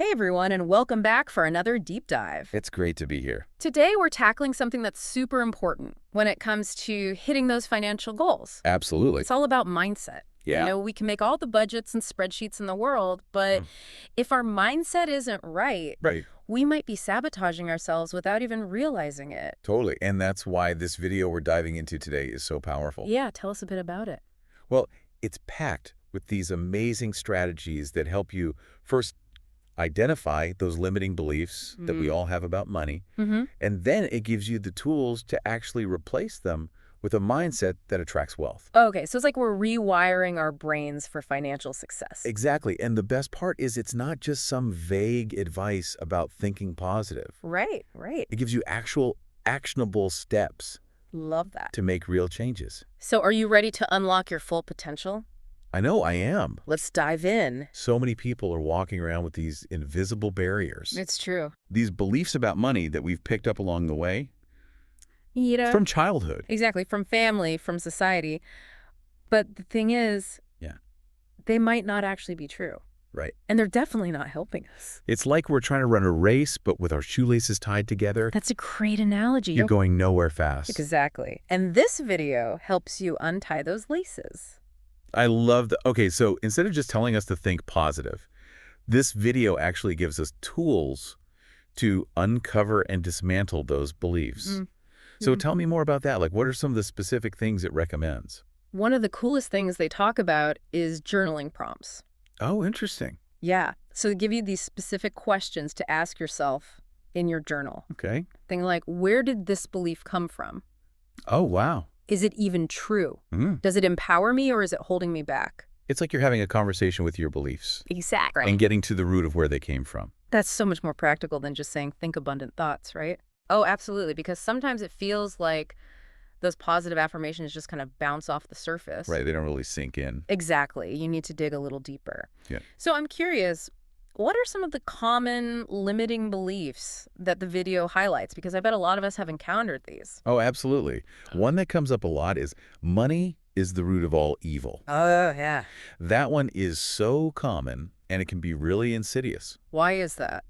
Hey everyone, and welcome back for another deep dive. It's great to be here. Today we're tackling something that's super important when it comes to hitting those financial goals. Absolutely. It's all about mindset. Yeah. You know, we can make all the budgets and spreadsheets in the world, but if our mindset isn't right, we might be sabotaging ourselves without even realizing it. Totally. And that's why this video we're diving into today is so powerful. Yeah, tell us a bit about it. Well, it's packed with these amazing strategies that help you first identify those limiting beliefs that we all have about money, and then it gives you the tools to actually replace them with a mindset that attracts wealth. Okay, so it's like we're rewiring our brains for financial success. Exactly. And the best part is it's not just some vague advice about thinking positive. Right. It gives you actual actionable steps Love that. to make real changes. So are you ready to unlock your full potential? I know I am. Let's dive in. So many people are walking around with these invisible barriers. It's true. These beliefs about money that we've picked up along the way from childhood. Exactly, from family, from society. But the thing is, they might not actually be true. Right. And they're definitely not helping us. It's like we're trying to run a race, but with our shoelaces tied together. That's a great analogy. You're going nowhere fast. Exactly. And this video helps you untie those laces. I love that. Okay, so instead of just telling us to think positive, this video actually gives us tools to uncover and dismantle those beliefs. So tell me more about that. Like, what are some of the specific things it recommends? One of the coolest things they talk about is journaling prompts. Oh, interesting. Yeah. So they give you these specific questions to ask yourself in your journal. Okay. Things like, where did this belief come from? Oh, wow. Is it even true? Does it empower me or is it holding me back? It's like you're having a conversation with your beliefs. Exactly. And getting to the root of where they came from. That's so much more practical than just saying, think abundant thoughts, right? Oh, absolutely. Because sometimes it feels like those positive affirmations just kind of bounce off the surface. Right. They don't really sink in. Exactly. You need to dig a little deeper. Yeah. So I'm curious, what are some of the common limiting beliefs that the video highlights? Because I bet a lot of us have encountered these. Oh, absolutely. One that comes up a lot is money is the root of all evil. Oh, yeah. That one is so common, and it can be really insidious. Why is that?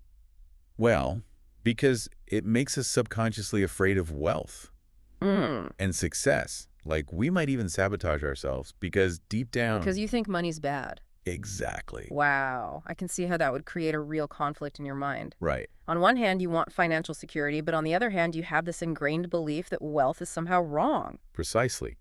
Well, because it makes us subconsciously afraid of wealth and success. Like, we might even sabotage ourselves because deep down... Because you think money's bad. Exactly. Wow. I can see how that would create a real conflict in your mind. Right. On one hand, you want financial security, but on the other hand, you have this ingrained belief that wealth is somehow wrong. Precisely.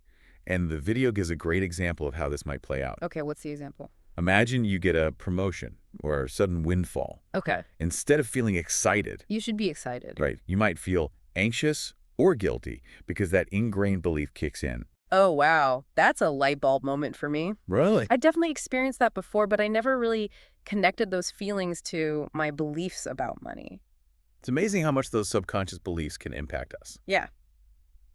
And the video gives a great example of how this might play out. Okay, what's the example? Imagine you get a promotion or a sudden windfall. Okay. Instead of feeling excited, You should be excited. right, you might feel anxious or guilty because that ingrained belief kicks in. Oh, wow. That's a light bulb moment for me. Really? I definitely experienced that before, but I never really connected those feelings to my beliefs about money. It's amazing how much those subconscious beliefs can impact us. Yeah.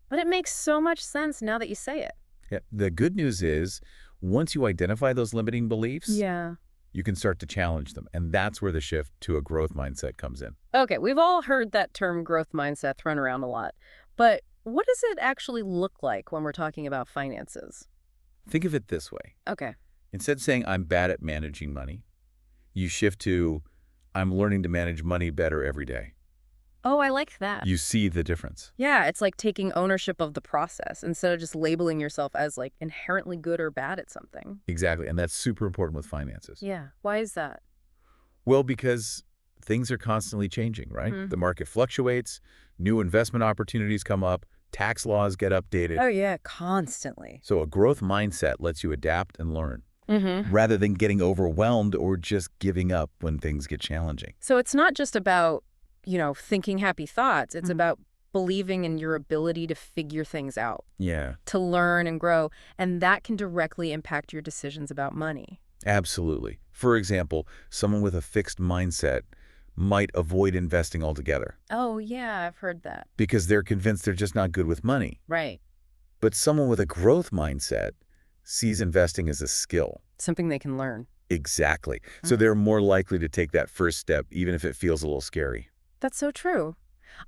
But it makes so much sense now that you say it. Yeah. The good news is, once you identify those limiting beliefs, you can start to challenge them. And that's where the shift to a growth mindset comes in. Okay, we've all heard that term growth mindset thrown around a lot. But what does it actually look like when we're talking about finances? Think of it this way. Okay. Instead of saying, I'm bad at managing money, you shift to, I'm learning to manage money better every day. Oh, I like that. You see the difference. Yeah, it's like taking ownership of the process instead of just labeling yourself as like inherently good or bad at something. Exactly. And that's super important with finances. Yeah. Why is that? Well, because things are constantly changing, right? The market fluctuates, new investment opportunities come up, tax laws get updated. Oh, yeah, constantly. So a growth mindset lets you adapt and learn, rather than getting overwhelmed or just giving up when things get challenging. So it's not just about, thinking happy thoughts. It's about believing in your ability to figure things out, Yeah, to learn and grow. And that can directly impact your decisions about money. absolutely. For example, someone with a fixed mindset might avoid investing altogether Oh, yeah, I've heard that. because they're convinced they're just not good with money. Right. But someone with a growth mindset sees investing as a skill. Something they can learn. Exactly. So they're more likely to take that first step, even if it feels a little scary. That's so true.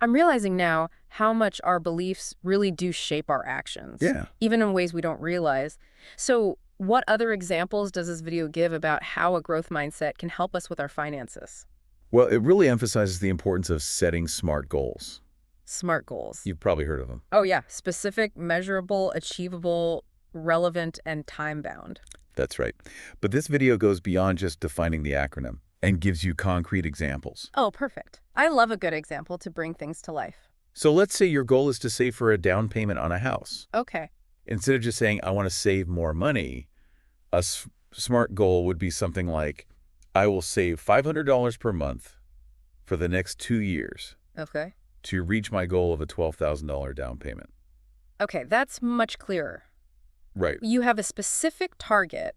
I'm realizing now how much our beliefs really do shape our actions. Yeah. Even in ways we don't realize. So what other examples does this video give about how a growth mindset can help us with our finances? Well, it really emphasizes the importance of setting smart goals. Smart goals. You've probably heard of them. Oh, yeah. Specific, measurable, achievable, relevant, and time-bound. That's right. But this video goes beyond just defining the acronym and gives you concrete examples. Oh, perfect. I love a good example to bring things to life. So let's say your goal is to save for a down payment on a house. Okay. Instead of just saying, I want to save more money, a smart goal would be something like, I will save $500 per month for the next 2 years. Okay. To reach my goal of a $12,000 down payment. Okay, that's much clearer. Right. You have a specific target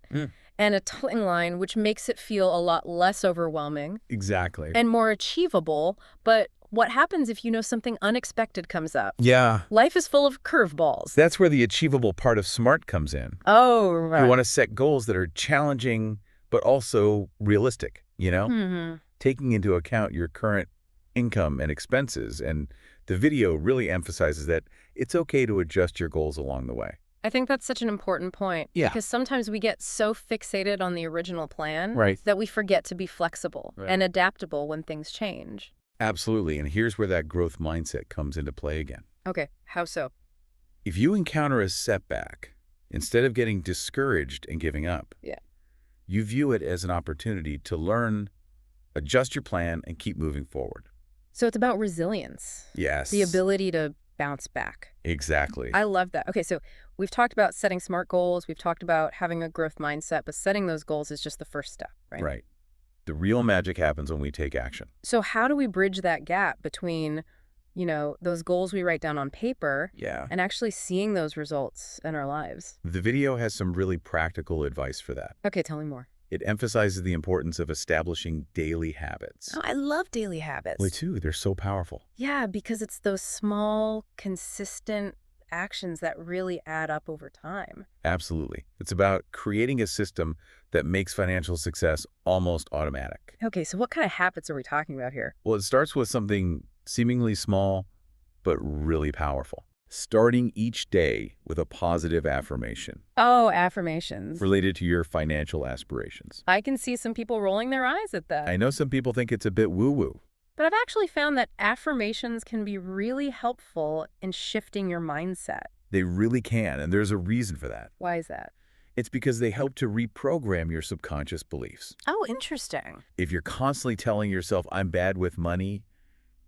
and a timeline, which makes it feel a lot less overwhelming. Exactly. And more achievable. But what happens if you know something unexpected comes up? Yeah. Life is full of curveballs. That's where the achievable part of SMART comes in. Oh, right. You want to set goals that are challenging, but also realistic, taking into account your current income and expenses. And the video really emphasizes that it's okay to adjust your goals along the way. I think that's such an important point. Yeah. Because sometimes we get so fixated on the original plan Right. that we forget to be flexible and adaptable when things change. Absolutely. And here's where that growth mindset comes into play again. Okay, how so? If you encounter a setback, instead of getting discouraged and giving up, you view it as an opportunity to learn, adjust your plan, and keep moving forward. So it's about resilience. Yes. The ability to bounce back. Exactly. I love that. Okay, so we've talked about setting SMART goals. We've talked about having a growth mindset, but setting those goals is just the first step, right? Right. The real magic happens when we take action. So how do we bridge that gap between, those goals we write down on paper and actually seeing those results in our lives? The video has some really practical advice for that. Okay, tell me more. It emphasizes the importance of establishing daily habits. Oh, I love daily habits. Me too. They're so powerful. Yeah, because it's those small, consistent actions that really add up over time. Absolutely. It's about creating a system that makes financial success almost automatic. Okay, so what kind of habits are we talking about here? Well, it starts with something seemingly small, but really powerful. Starting each day with a positive affirmation. Oh, affirmations. Related to your financial aspirations. I can see some people rolling their eyes at that. I know some people think it's a bit woo-woo. But I've actually found that affirmations can be really helpful in shifting your mindset. They really can, and there's a reason for that. Why is that? It's because they help to reprogram your subconscious beliefs. Oh, interesting. If you're constantly telling yourself, I'm bad with money,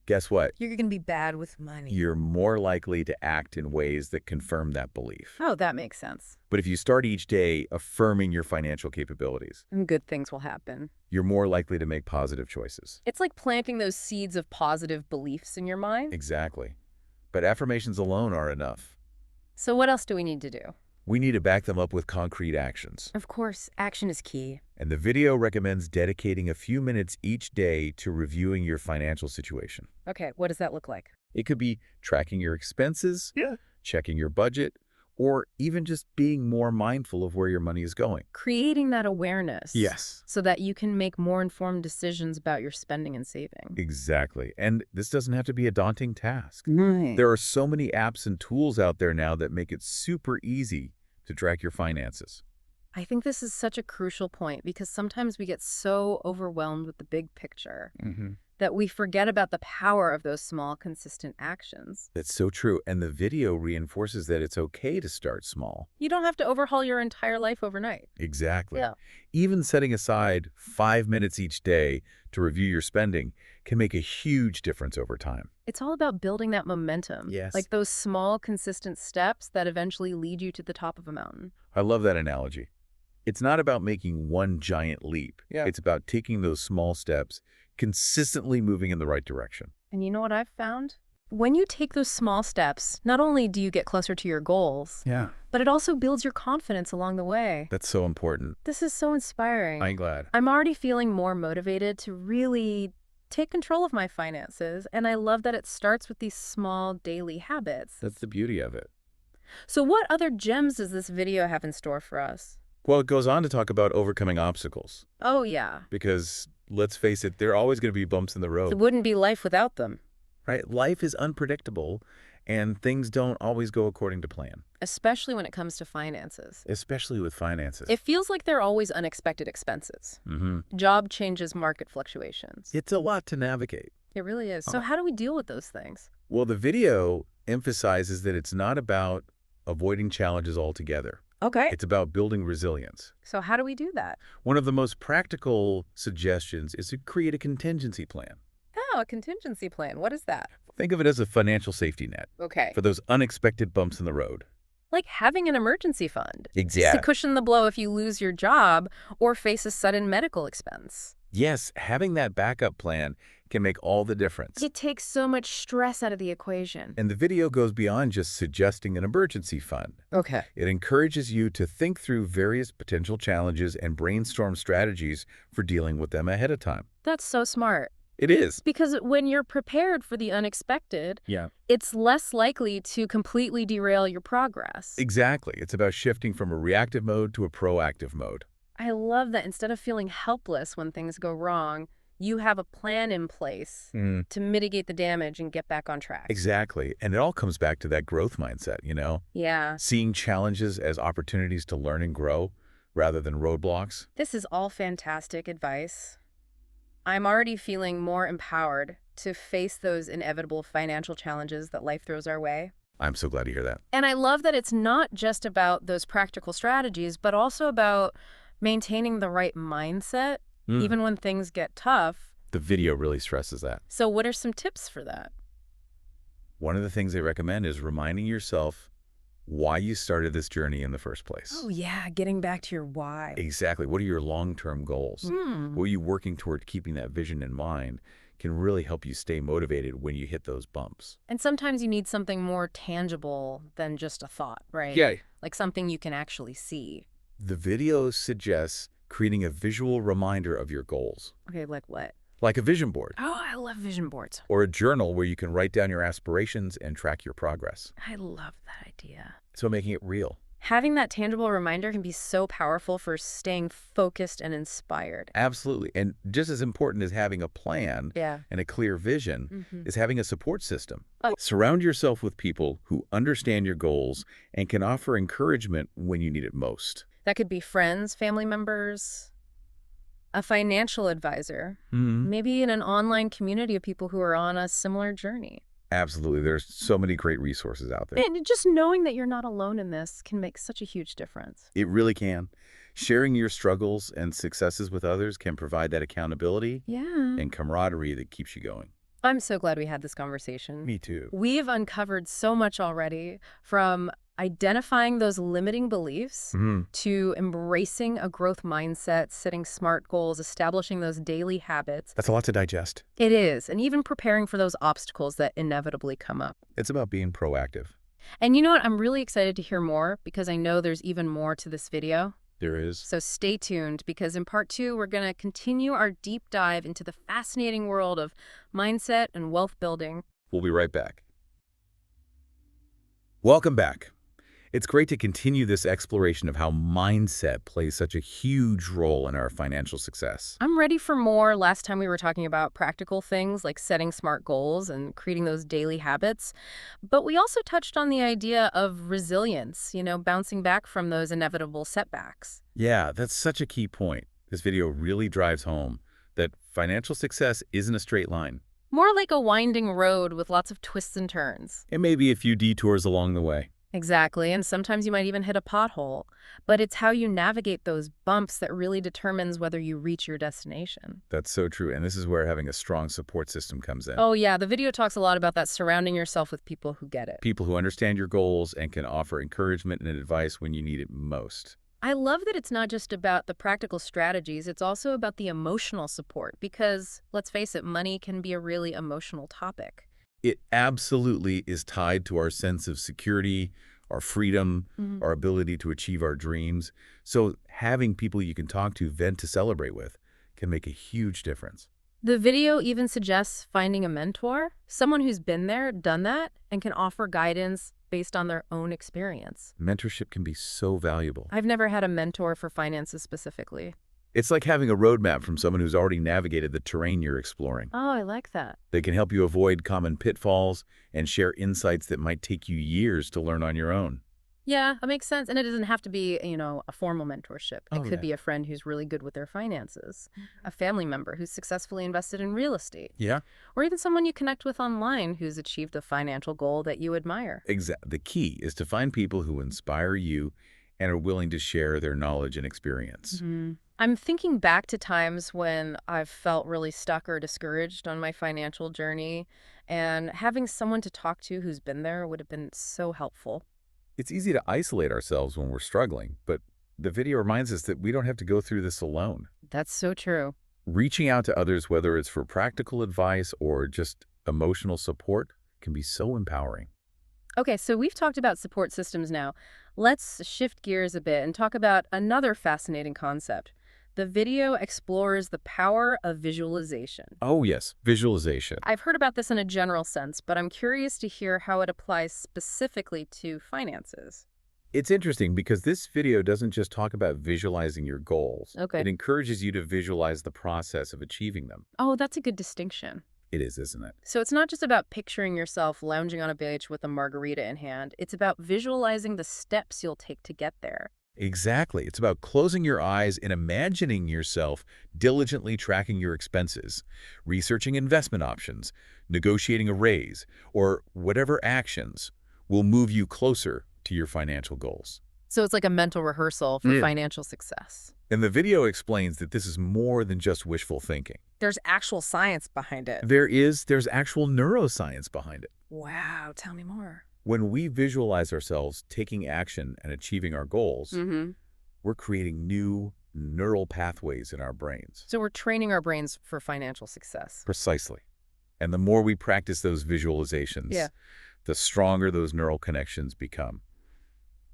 guess what? You're going to be bad with money. You're more likely to act in ways that confirm that belief. Oh, that makes sense. But if you start each day affirming your financial capabilities, and good things will happen. You're more likely to make positive choices. It's like planting those seeds of positive beliefs in your mind. Exactly. But affirmations alone are enough. So what else do we need to do? We need to back them up with concrete actions. Of course, action is key. And the video recommends dedicating a few minutes each day to reviewing your financial situation. Okay, what does that look like? It could be tracking your expenses, checking your budget, or even just being more mindful of where your money is going. Creating that awareness. Yes. So that you can make more informed decisions about your spending and saving. Exactly. And this doesn't have to be a daunting task. Right. There are so many apps and tools out there now that make it super easy to track your finances. I think this is such a crucial point because sometimes we get so overwhelmed with the big picture that we forget about the power of those small, consistent actions. That's so true. And the video reinforces that it's okay to start small. You don't have to overhaul your entire life overnight. Exactly. Yeah. Even setting aside 5 minutes each day to review your spending can make a huge difference over time. It's all about building that momentum. Yes. Like those small, consistent steps that eventually lead you to the top of a mountain. I love that analogy. It's not about making one giant leap. It's about taking those small steps, consistently moving in the right direction. And you know what I've found? When you take those small steps, not only do you get closer to your goals, but it also builds your confidence along the way. That's so important. This is so inspiring. I'm glad. I'm already feeling more motivated to really take control of my finances, and I love that it starts with these small daily habits. That's the beauty of it. So what other gems does this video have in store for us? Well, it goes on to talk about overcoming obstacles. Oh, yeah. Because, let's face it, there are always going to be bumps in the road. It wouldn't be life without them. right? Life is unpredictable, and things don't always go according to plan. Especially when it comes to finances. Especially with finances. It feels like there are always unexpected expenses. Job changes, market fluctuations. It's a lot to navigate. It really is. So how do we deal with those things? Well, the video emphasizes that it's not about avoiding challenges altogether. Okay. It's about building resilience. So how do we do that? One of the most practical suggestions is to create a contingency plan. Oh, a contingency plan. What is that? Think of it as a financial safety net. Okay. For those unexpected bumps in the road. Like having an emergency fund. Exactly. To cushion the blow if you lose your job or face a sudden medical expense. Yes, having that backup plan can make all the difference. It takes so much stress out of the equation. And the video goes beyond just suggesting an emergency fund. Okay. It encourages you to think through various potential challenges and brainstorm strategies for dealing with them ahead of time. That's so smart. It is. Because when you're prepared for the unexpected, it's less likely to completely derail your progress. Exactly. It's about shifting from a reactive mode to a proactive mode. I love that instead of feeling helpless when things go wrong, you have a plan in place to mitigate the damage and get back on track. Exactly. And it all comes back to that growth mindset, you know? Yeah. Seeing challenges as opportunities to learn and grow rather than roadblocks. This is all fantastic advice. I'm already feeling more empowered to face those inevitable financial challenges that life throws our way. I'm so glad to hear that. And I love that it's not just about those practical strategies, but also about maintaining the right mindset, even when things get tough. The video really stresses that. So what are some tips for that? One of the things they recommend is reminding yourself why you started this journey in the first place. Oh, yeah, getting back to your why. Exactly. What are your long-term goals? What are you working toward keeping that vision in mind can really help you stay motivated when you hit those bumps. And sometimes you need something more tangible than just a thought, right? Yeah. Like something you can actually see. The video suggests creating a visual reminder of your goals. Okay, like what? Like a vision board. Oh, I love vision boards. Or a journal where you can write down your aspirations and track your progress. I love that idea. So making it real. Having that tangible reminder can be so powerful for staying focused and inspired. Absolutely. And just as important as having a plan and a clear vision is having a support system. Surround yourself with people who understand your goals and can offer encouragement when you need it most. That could be friends, family members, a financial advisor, maybe in an online community of people who are on a similar journey. Absolutely. There's so many great resources out there. And just knowing that you're not alone in this can make such a huge difference. It really can. Sharing your struggles and successes with others can provide that accountability and camaraderie that keeps you going. I'm so glad we had this conversation. Me too. We've uncovered so much already, from identifying those limiting beliefs to embracing a growth mindset, setting smart goals, establishing those daily habits. That's a lot to digest. It is, and even preparing for those obstacles that inevitably come up. It's about being proactive. And you know what? I'm really excited to hear more because I know there's even more to this video. There is. So stay tuned because in part 2, we're going to continue our deep dive into the fascinating world of mindset and wealth building. We'll be right back. Welcome back. It's great to continue this exploration of how mindset plays such a huge role in our financial success. I'm ready for more. Last time we were talking about practical things like setting smart goals and creating those daily habits. But we also touched on the idea of resilience, bouncing back from those inevitable setbacks. Yeah, that's such a key point. This video really drives home that financial success isn't a straight line. More like a winding road with lots of twists and turns. And maybe a few detours along the way. Exactly, and sometimes you might even hit a pothole. But it's how you navigate those bumps that really determines whether you reach your destination. That's so true, and this is where having a strong support system comes in. Oh yeah, the video talks a lot about that, surrounding yourself with people who get it. People who understand your goals and can offer encouragement and advice when you need it most. I love that it's not just about the practical strategies, it's also about the emotional support because, let's face it, money can be a really emotional topic. It absolutely is tied to our sense of security, our freedom, our ability to achieve our dreams. So having people you can talk to, vent to celebrate with, can make a huge difference. The video even suggests finding a mentor, someone who's been there, done that, and can offer guidance based on their own experience. Mentorship can be so valuable. I've never had a mentor for finances specifically. It's like having a roadmap from someone who's already navigated the terrain you're exploring. Oh, I like that. They can help you avoid common pitfalls and share insights that might take you years to learn on your own. Yeah, that makes sense. And it doesn't have to be, a formal mentorship. It Oh, could yeah. be a friend who's really good with their finances, a family member who's successfully invested in real estate, Yeah? or even someone you connect with online who's achieved a financial goal that you admire. The key is to find people who inspire you and are willing to share their knowledge and experience. I'm thinking back to times when I've felt really stuck or discouraged on my financial journey, and having someone to talk to who's been there would have been so helpful. It's easy to isolate ourselves when we're struggling, but the video reminds us that we don't have to go through this alone. That's so true. Reaching out to others, whether it's for practical advice or just emotional support, can be so empowering. Okay, so we've talked about support systems now. Let's shift gears a bit and talk about another fascinating concept. The video explores the power of visualization. Oh, yes, visualization. I've heard about this in a general sense, but I'm curious to hear how it applies specifically to finances. It's interesting because this video doesn't just talk about visualizing your goals. Okay. It encourages you to visualize the process of achieving them. Oh, that's a good distinction. It is, isn't it? So it's not just about picturing yourself lounging on a beach with a margarita in hand. It's about visualizing the steps you'll take to get there. Exactly. It's about closing your eyes and imagining yourself diligently tracking your expenses, researching investment options, negotiating a raise, or whatever actions will move you closer to your financial goals. So it's like a mental rehearsal for financial success. And the video explains that this is more than just wishful thinking. There's actual science behind it. There's actual neuroscience behind it. Wow, tell me more. When we visualize ourselves taking action and achieving our goals, we're creating new neural pathways in our brains. So we're training our brains for financial success. Precisely. And the more we practice those visualizations, the stronger those neural connections become,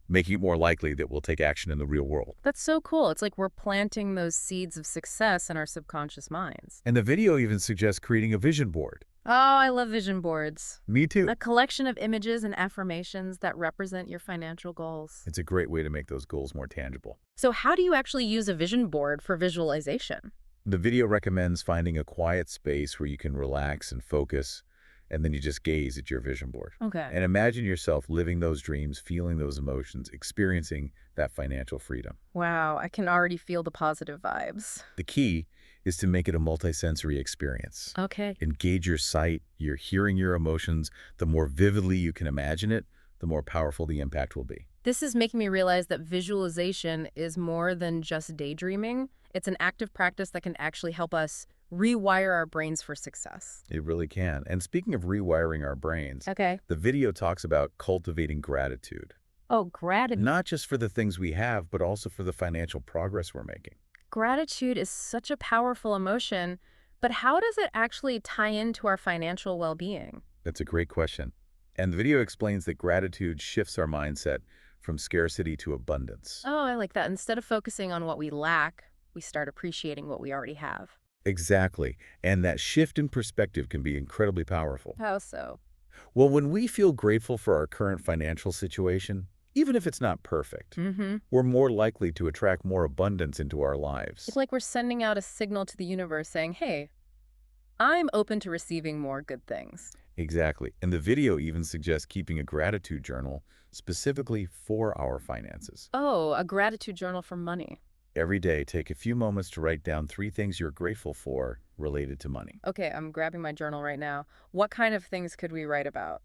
making it more likely that we'll take action in the real world. That's so cool. It's like we're planting those seeds of success in our subconscious minds. And the video even suggests creating a vision board. Oh, I love vision boards. Me too. A collection of images and affirmations that represent your financial goals. It's a great way to make those goals more tangible. So how do you actually use a vision board for visualization? The video recommends finding a quiet space where you can relax and focus, and then you just gaze at your vision board. Okay. And imagine yourself living those dreams, feeling those emotions, experiencing that financial freedom. Wow, I can already feel the positive vibes. The key is to make it a multisensory experience. Okay. Engage your sight, your hearing, your emotions. The more vividly you can imagine it, the more powerful the impact will be. This is making me realize that visualization is more than just daydreaming. It's an active practice that can actually help us rewire our brains for success. It really can. And speaking of rewiring our brains, Okay. the video talks about cultivating gratitude. Oh, gratitude. Not just for the things we have, but also for the financial progress we're making. Gratitude is such a powerful emotion, but how does it actually tie into our financial well-being? That's a great question. And the video explains that gratitude shifts our mindset from scarcity to abundance. Oh, I like that. Instead of focusing on what we lack, we start appreciating what we already have. Exactly. And that shift in perspective can be incredibly powerful. How so? Well, when we feel grateful for our current financial situation, even if it's not perfect, we're more likely to attract more abundance into our lives. It's like we're sending out a signal to the universe saying, hey, I'm open to receiving more good things. Exactly. And the video even suggests keeping a gratitude journal specifically for our finances. Oh, a gratitude journal for money. Every day, take a few moments to write down 3 things you're grateful for related to money. Okay, I'm grabbing my journal right now. What kind of things could we write about?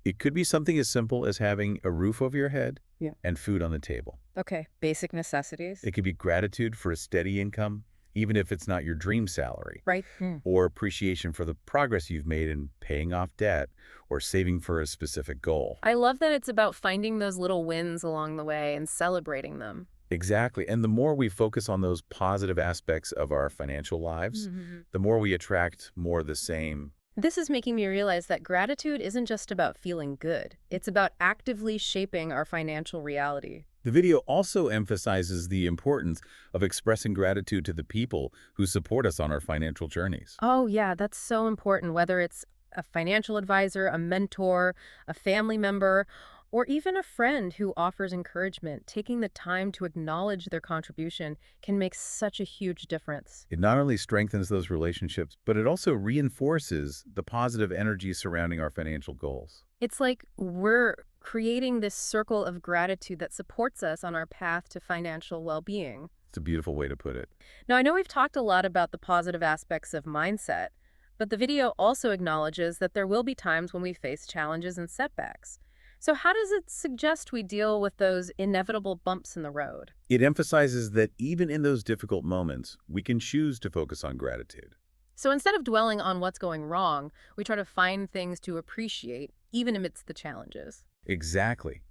It could be something as simple as having a roof over your head Yeah. and food on the table. Okay, basic necessities. It could be gratitude for a steady income, even if it's not your dream salary, Right. or appreciation for the progress you've made in paying off debt or saving for a specific goal. I love that it's about finding those little wins along the way and celebrating them. Exactly. And the more we focus on those positive aspects of our financial lives, the more we attract more of the same. This is making me realize that gratitude isn't just about feeling good. It's about actively shaping our financial reality. The video also emphasizes the importance of expressing gratitude to the people who support us on our financial journeys. Oh, yeah, that's so important, whether it's a financial advisor, a mentor, a family member, Or even a friend who offers encouragement, taking the time to acknowledge their contribution can make such a huge difference. It not only strengthens those relationships, but it also reinforces the positive energy surrounding our financial goals. It's like we're creating this circle of gratitude that supports us on our path to financial well-being. It's a beautiful way to put it. Now, I know we've talked a lot about the positive aspects of mindset, but the video also acknowledges that there will be times when we face challenges and setbacks. So how does it suggest we deal with those inevitable bumps in the road? It emphasizes that even in those difficult moments, we can choose to focus on gratitude. So instead of dwelling on what's going wrong, we try to find things to appreciate, even amidst the challenges. Exactly.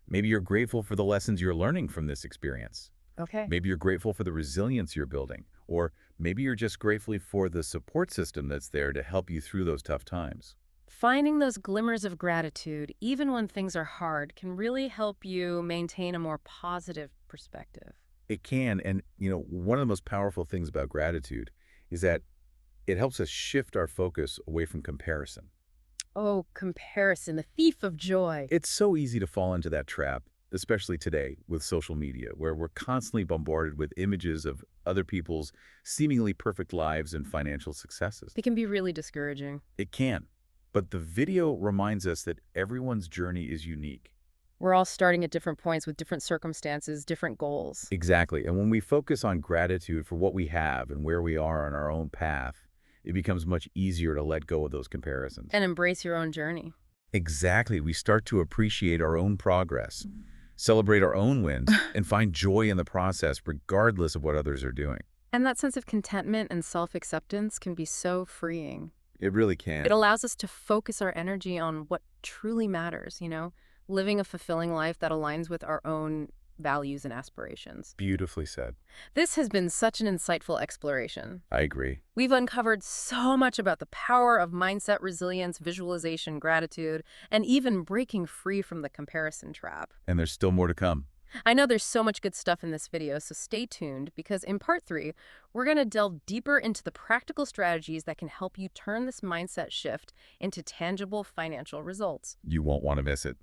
Maybe you're grateful for the lessons you're learning from this experience. Okay. Maybe you're grateful for the resilience you're building. Or maybe you're just grateful for the support system that's there to help you through those tough times. Finding those glimmers of gratitude, even when things are hard, can really help you maintain a more positive perspective. It can, and one of the most powerful things about gratitude is that it helps us shift our focus away from comparison. Oh, comparison, the thief of joy. It's so easy to fall into that trap, especially today with social media, where we're constantly bombarded with images of other people's seemingly perfect lives and financial successes. It can be really discouraging. It can, but the video reminds us that everyone's journey is unique. We're all starting at different points with different circumstances, different goals. Exactly, and when we focus on gratitude for what we have and where we are on our own path, it becomes much easier to let go of those comparisons. And embrace your own journey. Exactly. We start to appreciate our own progress, celebrate our own wins, and find joy in the process regardless of what others are doing. And that sense of contentment and self-acceptance can be so freeing. It really can. It allows us to focus our energy on what truly matters, living a fulfilling life that aligns with our own values and aspirations. Beautifully said. This has been such an insightful exploration. I agree. We've uncovered so much about the power of mindset, resilience, visualization, gratitude, and even breaking free from the comparison trap. And there's still more to come. I know there's so much good stuff in this video, so stay tuned because in part 3, we're going to delve deeper into the practical strategies that can help you turn this mindset shift into tangible financial results. You won't want to miss it.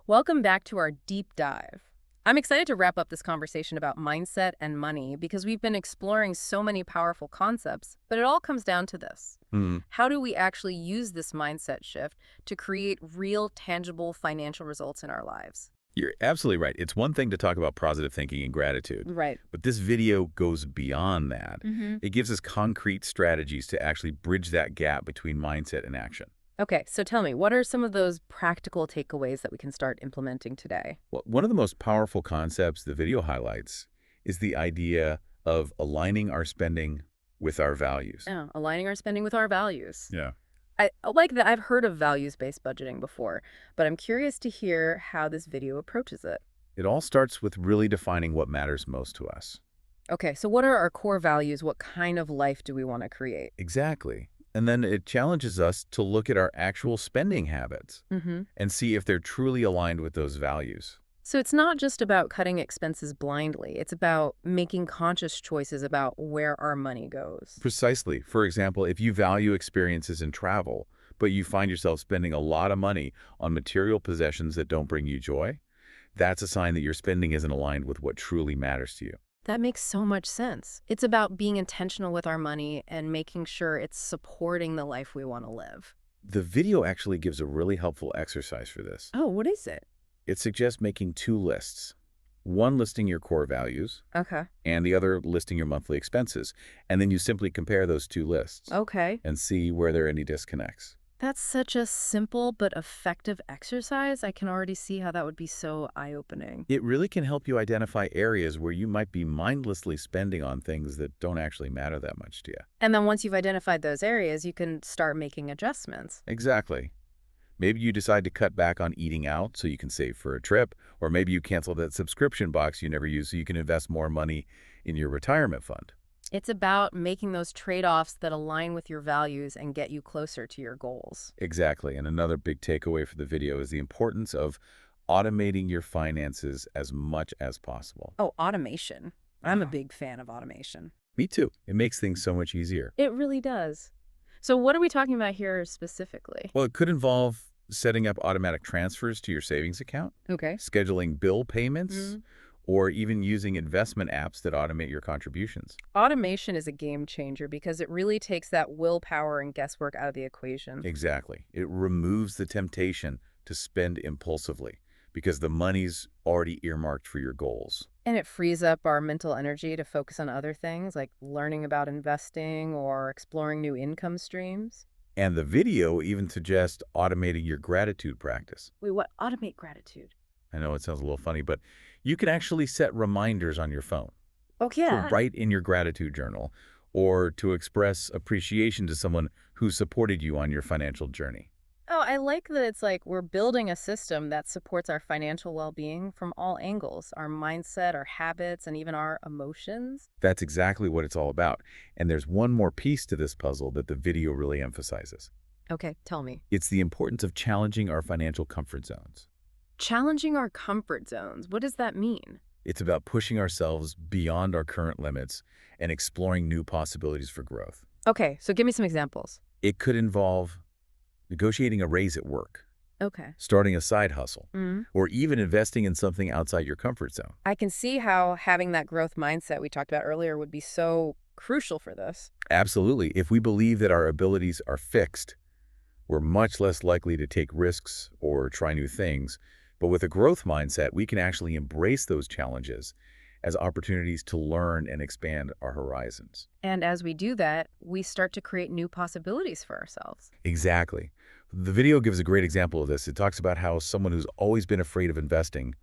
Welcome back to our deep dive. I'm excited to wrap up this conversation about mindset and money because we've been exploring so many powerful concepts, but it all comes down to this. How do we actually use this mindset shift to create real, tangible financial results in our lives? You're absolutely right. It's one thing to talk about positive thinking and gratitude, Right. but this video goes beyond that. It gives us concrete strategies to actually bridge that gap between mindset and action. Okay, so tell me, what are some of those practical takeaways that we can start implementing today? Well, one of the most powerful concepts the video highlights is the idea of aligning our spending with our values. Yeah, aligning our spending with our values. Yeah. I like that. I've heard of values-based budgeting before, but I'm curious to hear how this video approaches it. It all starts with really defining what matters most to us. Okay, so what are our core values? What kind of life do we want to create? Exactly. And then it challenges us to look at our actual spending habits and see if they're truly aligned with those values. So it's not just about cutting expenses blindly. It's about making conscious choices about where our money goes. Precisely. For example, if you value experiences and travel, but you find yourself spending a lot of money on material possessions that don't bring you joy, that's a sign that your spending isn't aligned with what truly matters to you. That makes so much sense. It's about being intentional with our money and making sure it's supporting the life we want to live. The video actually gives a really helpful exercise for this. Oh, what is it? It suggests making 2 lists. One listing your core values, Okay. and the other listing your monthly expenses. And then you simply compare those 2 lists Okay. and see where there are any disconnects. That's such a simple but effective exercise. I can already see how that would be so eye-opening. It really can help you identify areas where you might be mindlessly spending on things that don't actually matter that much to you. And then once you've identified those areas, you can start making adjustments. Exactly. Maybe you decide to cut back on eating out so you can save for a trip, or maybe you cancel that subscription box you never use so you can invest more money in your retirement fund. It's about making those trade-offs that align with your values and get you closer to your goals. Exactly. And another big takeaway for the video is the importance of automating your finances as much as possible. Oh, automation. I'm a big fan of automation. Me too. It makes things so much easier. It really does. So what are we talking about here specifically? Well, it could involve setting up automatic transfers to your savings account, Okay. scheduling bill payments, or even using investment apps that automate your contributions. Automation is a game changer because it really takes that willpower and guesswork out of the equation. Exactly. It removes the temptation to spend impulsively because the money's already earmarked for your goals. And it frees up our mental energy to focus on other things like learning about investing or exploring new income streams. And the video even suggests automating your gratitude practice. Wait, what? Automate gratitude. I know it sounds a little funny, but you can actually set reminders on your phone Oh, to yeah. write in your gratitude journal or to express appreciation to someone who supported you on your financial journey. Oh, I like that it's like we're building a system that supports our financial well-being from all angles, our mindset, our habits, and even our emotions. That's exactly what it's all about. And there's one more piece to this puzzle that the video really emphasizes. Okay, tell me. It's the importance of challenging our financial comfort zones. Challenging our comfort zones. What does that mean? It's about pushing ourselves beyond our current limits and exploring new possibilities for growth. Okay, so give me some examples. It could involve negotiating a raise at work, Okay. starting a side hustle, Mm. or even investing in something outside your comfort zone. I can see how having that growth mindset we talked about earlier would be so crucial for this. Absolutely. If we believe that our abilities are fixed, we're much less likely to take risks or try new things. But with a growth mindset, we can actually embrace those challenges as opportunities to learn and expand our horizons. And as we do that, we start to create new possibilities for ourselves. Exactly. The video gives a great example of this. It talks about how someone who's always been afraid of investing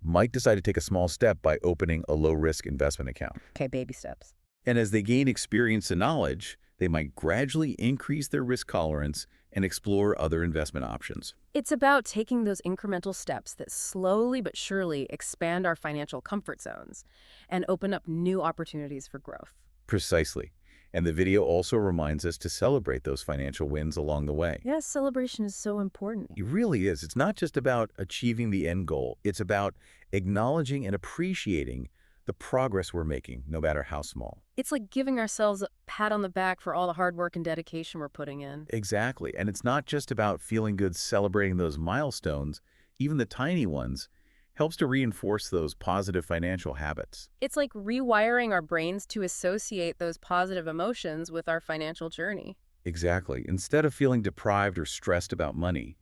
might decide to take a small step by opening a low-risk investment account. Okay, baby steps. And as they gain experience and knowledge, they might gradually increase their risk tolerance and explore other investment options. It's about taking those incremental steps that slowly but surely expand our financial comfort zones and open up new opportunities for growth. Precisely. And the video also reminds us to celebrate those financial wins along the way. Yes, celebration is so important. It really is. It's not just about achieving the end goal. It's about acknowledging and appreciating the progress we're making, no matter how small. It's like giving ourselves a pat on the back for all the hard work and dedication we're putting in. Exactly. And it's not just about feeling good celebrating those milestones, even the tiny ones, helps to reinforce those positive financial habits. It's like rewiring our brains to associate those positive emotions with our financial journey. Exactly. Instead of feeling deprived or stressed about money,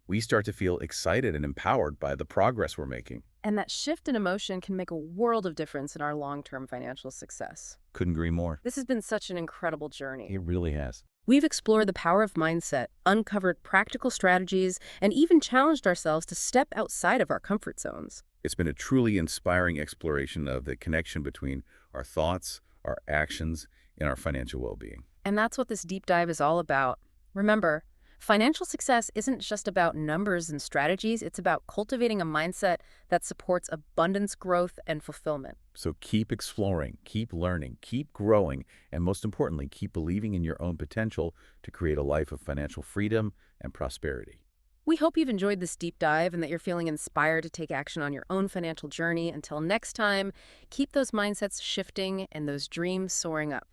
we start to feel excited and empowered by the progress we're making. And that shift in emotion can make a world of difference in our long-term financial success. Couldn't agree more. This has been such an incredible journey. It really has. We've explored the power of mindset, uncovered practical strategies, and even challenged ourselves to step outside of our comfort zones. It's been a truly inspiring exploration of the connection between our thoughts, our actions, and our financial well-being. And that's what this deep dive is all about. Remember, financial success isn't just about numbers and strategies. It's about cultivating a mindset that supports abundance, growth, and fulfillment. So keep exploring, keep learning, keep growing, and most importantly, keep believing in your own potential to create a life of financial freedom and prosperity. We hope you've enjoyed this deep dive and that you're feeling inspired to take action on your own financial journey. Until next time, keep those mindsets shifting and those dreams soaring up.